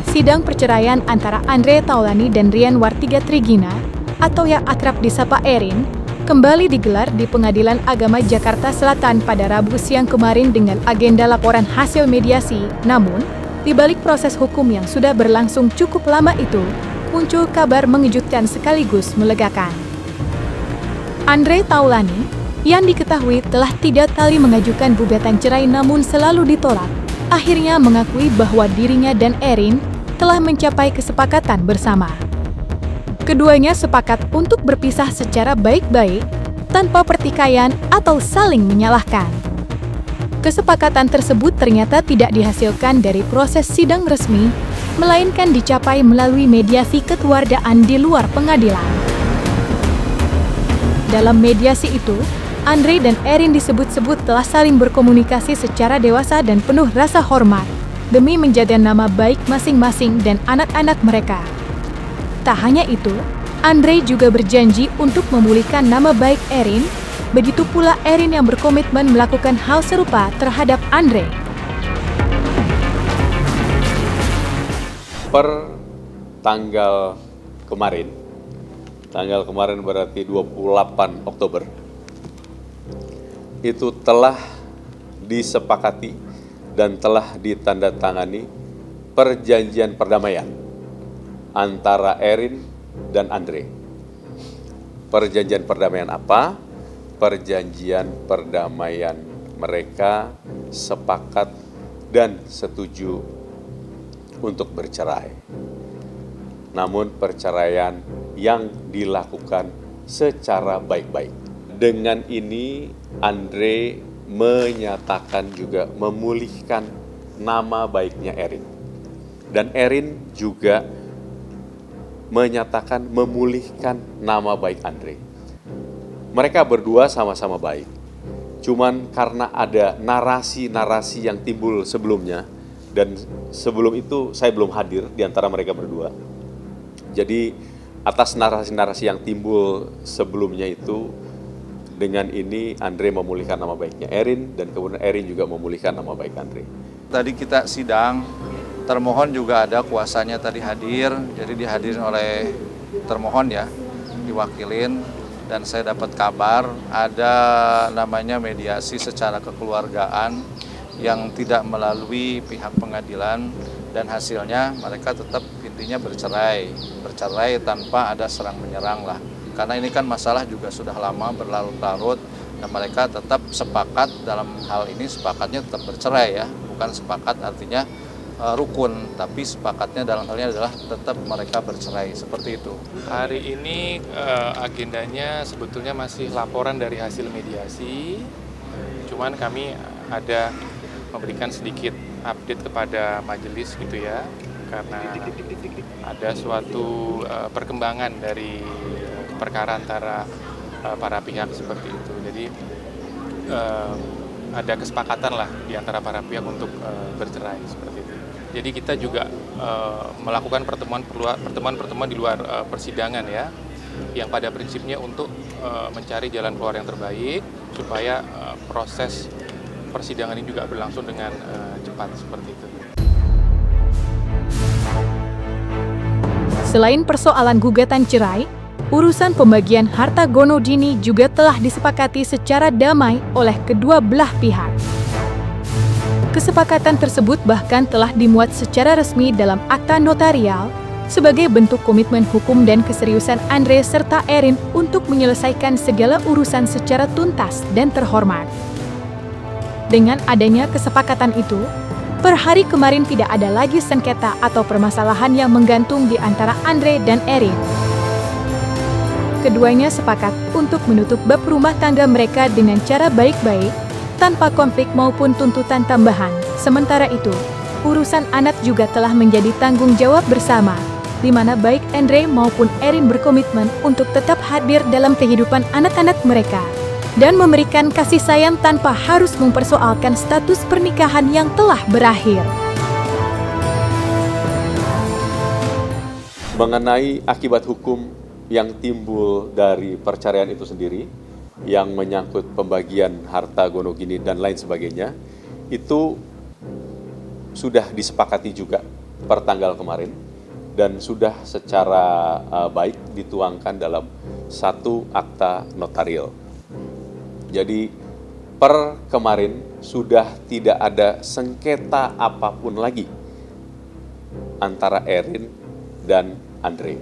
Sidang perceraian antara Andre Taulani dan Rian Wartiga Trigina, atau yang akrab disapa Erin, kembali digelar di Pengadilan Agama Jakarta Selatan pada Rabu siang kemarin dengan agenda laporan hasil mediasi. Namun, di balik proses hukum yang sudah berlangsung cukup lama itu, muncul kabar mengejutkan sekaligus melegakan. Andre Taulani, yang diketahui telah 3 kali mengajukan gugatan cerai namun selalu ditolak, akhirnya mengakui bahwa dirinya dan Erin telah mencapai kesepakatan bersama. Keduanya sepakat untuk berpisah secara baik-baik, tanpa pertikaian atau saling menyalahkan. Kesepakatan tersebut ternyata tidak dihasilkan dari proses sidang resmi, melainkan dicapai melalui mediasi kekeluargaan di luar pengadilan. Dalam mediasi itu, Andre dan Erin disebut-sebut telah saling berkomunikasi secara dewasa dan penuh rasa hormat, demi menjaga nama baik masing-masing dan anak-anak mereka. Tak hanya itu, Andre juga berjanji untuk memulihkan nama baik Erin, begitu pula Erin yang berkomitmen melakukan hal serupa terhadap Andre. Per tanggal kemarin berarti 28 Oktober, itu telah disepakati dan telah ditandatangani perjanjian perdamaian antara Erin dan Andre. Perjanjian perdamaian apa? Perjanjian perdamaian mereka sepakat dan setuju untuk bercerai. Namun perceraian yang dilakukan secara baik-baik. Dengan ini Andre menyatakan juga memulihkan nama baiknya Erin. Dan Erin juga menyatakan memulihkan nama baik Andre. Mereka berdua sama-sama baik. Cuman karena ada narasi-narasi yang timbul sebelumnya, dan sebelum itu saya belum hadir di antara mereka berdua. Jadi atas narasi-narasi yang timbul sebelumnya itu, dengan ini Andre memulihkan nama baiknya Erin, dan kemudian Erin juga memulihkan nama baik Andre. Tadi kita sidang, termohon juga ada kuasanya tadi hadir, jadi dihadirin oleh termohon ya, diwakilin, dan saya dapat kabar ada namanya mediasi secara kekeluargaan yang tidak melalui pihak pengadilan, dan hasilnya mereka tetap intinya bercerai tanpa ada serang menyerang lah. Karena ini kan masalah juga sudah lama berlarut-larut, dan mereka tetap sepakat dalam hal ini, sepakatnya tetap bercerai ya, bukan sepakat artinya rukun, tapi sepakatnya dalam hal ini adalah tetap mereka bercerai, seperti itu. Hari ini agendanya sebetulnya masih laporan dari hasil mediasi, cuman kami ada memberikan sedikit update kepada majelis gitu ya, karena ada suatu perkembangan dari perkara antara para pihak seperti itu. Jadi ada kesepakatan lah di antara para pihak untuk bercerai seperti itu. Jadi kita juga melakukan pertemuan di luar persidangan ya, yang pada prinsipnya untuk mencari jalan keluar yang terbaik supaya proses persidangan ini juga berlangsung dengan cepat seperti itu. Selain persoalan gugatan cerai, urusan pembagian harta gonodini juga telah disepakati secara damai oleh kedua belah pihak. Kesepakatan tersebut bahkan telah dimuat secara resmi dalam akta notarial sebagai bentuk komitmen hukum dan keseriusan Andre serta Erin untuk menyelesaikan segala urusan secara tuntas dan terhormat. Dengan adanya kesepakatan itu, per hari kemarin tidak ada lagi sengketa atau permasalahan yang menggantung di antara Andre dan Erin. Keduanya sepakat untuk menutup bab rumah tangga mereka dengan cara baik-baik, tanpa konflik maupun tuntutan tambahan. Sementara itu, urusan anak juga telah menjadi tanggung jawab bersama, di mana baik Andre maupun Erin berkomitmen untuk tetap hadir dalam kehidupan anak-anak mereka, dan memberikan kasih sayang tanpa harus mempersoalkan status pernikahan yang telah berakhir. Mengenai akibat hukum yang timbul dari perceraian itu sendiri, yang menyangkut pembagian harta gonogini dan lain sebagainya, itu sudah disepakati juga per tanggal kemarin dan sudah secara baik dituangkan dalam satu akta notarial. Jadi per kemarin sudah tidak ada sengketa apapun lagi antara Erin dan Andre.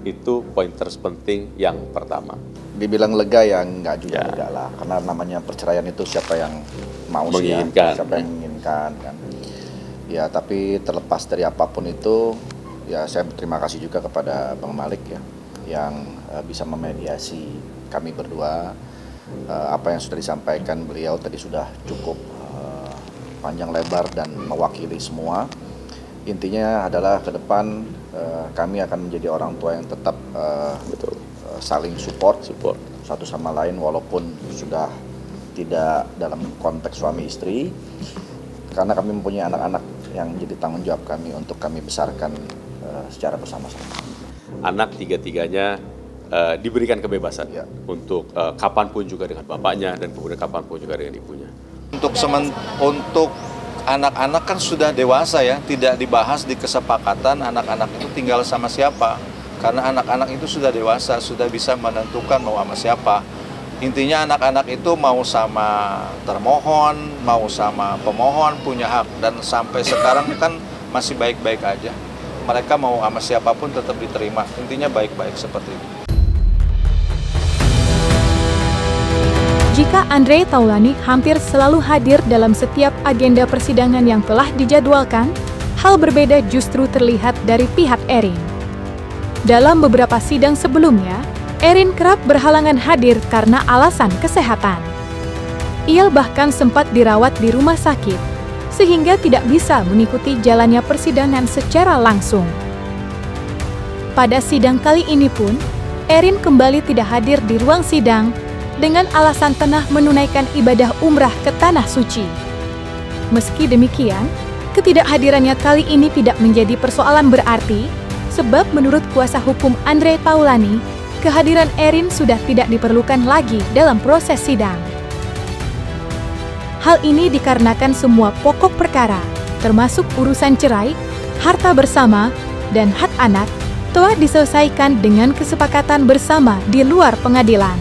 Itu poin terpenting yang pertama. Dibilang lega ya enggak juga lega lah, karena namanya perceraian itu siapa yang mau sih ya, siapa yang menginginkan kan. Ya tapi terlepas dari apapun itu, ya saya berterima kasih juga kepada Bang Malik ya, yang bisa memediasi kami berdua. Apa yang sudah disampaikan beliau tadi sudah cukup panjang lebar dan mewakili semua. Intinya adalah ke depan kami akan menjadi orang tua yang tetap saling support satu sama lain, walaupun sudah tidak dalam konteks suami istri, karena kami mempunyai anak-anak yang menjadi tanggung jawab kami untuk kami besarkan secara bersama-sama. Anak tiga-tiganya diberikan kebebasan untuk kapanpun juga dengan bapaknya dan kemudian kapanpun juga dengan ibunya. Untuk anak-anak kan sudah dewasa ya, tidak dibahas di kesepakatan anak-anak itu tinggal sama siapa. Karena anak-anak itu sudah dewasa, sudah bisa menentukan mau sama siapa. Intinya anak-anak itu mau sama termohon, mau sama pemohon, punya hak. Dan sampai sekarang kan masih baik-baik aja. Mereka mau sama siapapun tetap diterima. Intinya baik-baik seperti itu. Jika Andre Taulani hampir selalu hadir dalam setiap agenda persidangan yang telah dijadwalkan, hal berbeda justru terlihat dari pihak Erin. Dalam beberapa sidang sebelumnya, Erin kerap berhalangan hadir karena alasan kesehatan. Ia bahkan sempat dirawat di rumah sakit, sehingga tidak bisa mengikuti jalannya persidangan secara langsung. Pada sidang kali ini pun, Erin kembali tidak hadir di ruang sidang dengan alasan tengah menunaikan ibadah umrah ke Tanah Suci. Meski demikian, ketidakhadirannya kali ini tidak menjadi persoalan berarti, sebab menurut kuasa hukum Andre Taulani, kehadiran Erin sudah tidak diperlukan lagi dalam proses sidang. Hal ini dikarenakan semua pokok perkara, termasuk urusan cerai, harta bersama, dan hak anak, telah diselesaikan dengan kesepakatan bersama di luar pengadilan.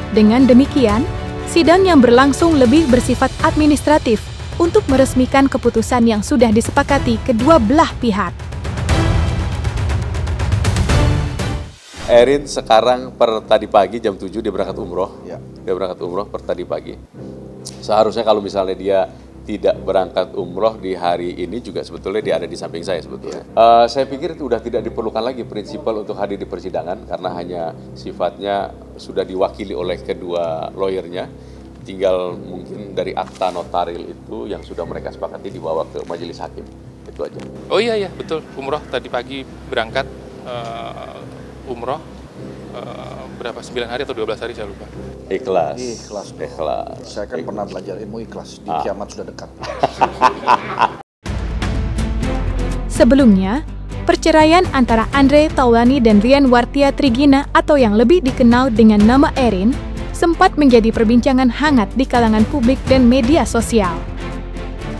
Dengan demikian, sidang yang berlangsung lebih bersifat administratif untuk meresmikan keputusan yang sudah disepakati kedua belah pihak. Erin sekarang per tadi pagi jam 7 dia berangkat umroh. Dia berangkat umroh per tadi pagi. Seharusnya kalau misalnya dia tidak berangkat umroh di hari ini juga sebetulnya dia ada di samping saya sebetulnya. Saya pikir itu sudah tidak diperlukan lagi prinsipal untuk hadir di persidangan karena hanya sifatnya sudah diwakili oleh kedua lawyernya. Tinggal mungkin dari akta notaril itu yang sudah mereka sepakati dibawa ke majelis hakim. Itu aja. Oh iya betul, umroh tadi pagi berangkat umroh berapa 9 hari atau 12 hari saya lupa. Ikhlas. Saya kan pernah belajar ilmu ikhlas, di kiamat sudah dekat. Sebelumnya, perceraian antara Andre Taulani dan Rian Wartia Trigina atau yang lebih dikenal dengan nama Erin sempat menjadi perbincangan hangat di kalangan publik dan media sosial.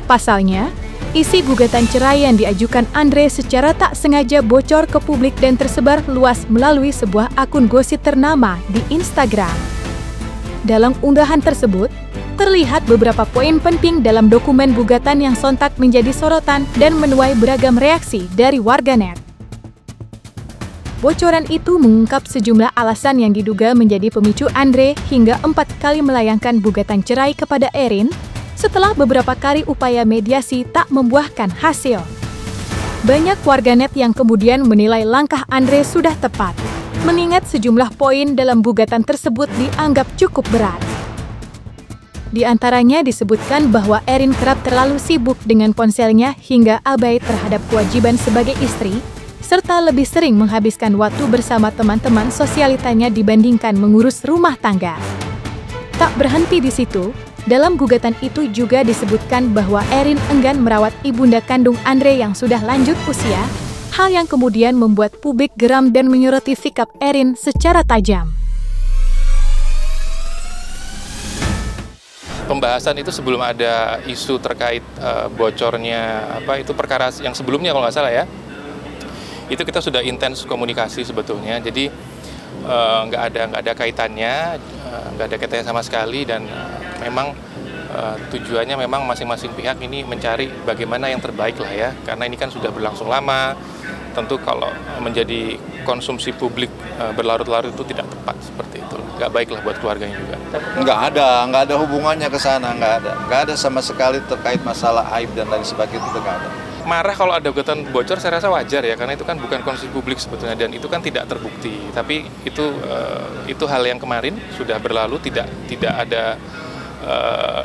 Pasalnya, isi gugatan cerai yang diajukan Andre secara tak sengaja bocor ke publik dan tersebar luas melalui sebuah akun gosip ternama di Instagram. Dalam unggahan tersebut, terlihat beberapa poin penting dalam dokumen gugatan yang sontak menjadi sorotan dan menuai beragam reaksi dari warganet. Bocoran itu mengungkap sejumlah alasan yang diduga menjadi pemicu Andre hingga 4 kali melayangkan gugatan cerai kepada Erin, setelah beberapa kali upaya mediasi tak membuahkan hasil. Banyak warganet yang kemudian menilai langkah Andre sudah tepat, mengingat sejumlah poin dalam gugatan tersebut dianggap cukup berat. Di antaranya disebutkan bahwa Erin kerap terlalu sibuk dengan ponselnya hingga abai terhadap kewajiban sebagai istri, serta lebih sering menghabiskan waktu bersama teman-teman sosialitanya dibandingkan mengurus rumah tangga. Tak berhenti di situ, dalam gugatan itu juga disebutkan bahwa Erin enggan merawat ibunda kandung Andre yang sudah lanjut usia, hal yang kemudian membuat publik geram dan menyoroti sikap Erin secara tajam. pembahasan itu sebelum ada isu terkait bocornya itu perkara yang sebelumnya kalau nggak salah ya, itu kita sudah intens komunikasi sebetulnya. Jadi nggak ada kaitannya, nggak ada kaitannya sama sekali, dan memang tujuannya memang masing-masing pihak ini mencari bagaimana yang terbaik lah ya, karena ini kan sudah berlangsung lama. Tentu kalau menjadi konsumsi publik berlarut-larut itu tidak tepat seperti itu, nggak baik lah buat keluarganya juga. Nggak ada hubungannya ke sana, nggak ada sama sekali terkait masalah aib dan lain sebagainya, itu nggak ada. Marah kalau ada gugatan bocor saya rasa wajar ya, karena itu kan bukan konsumsi publik sebetulnya, dan itu kan tidak terbukti. Tapi itu hal yang kemarin sudah berlalu, tidak ada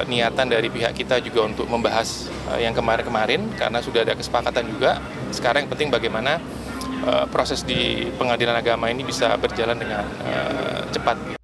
niatan dari pihak kita juga untuk membahas yang kemarin-kemarin, karena sudah ada kesepakatan juga. Sekarang yang penting bagaimana proses di pengadilan agama ini bisa berjalan dengan cepat.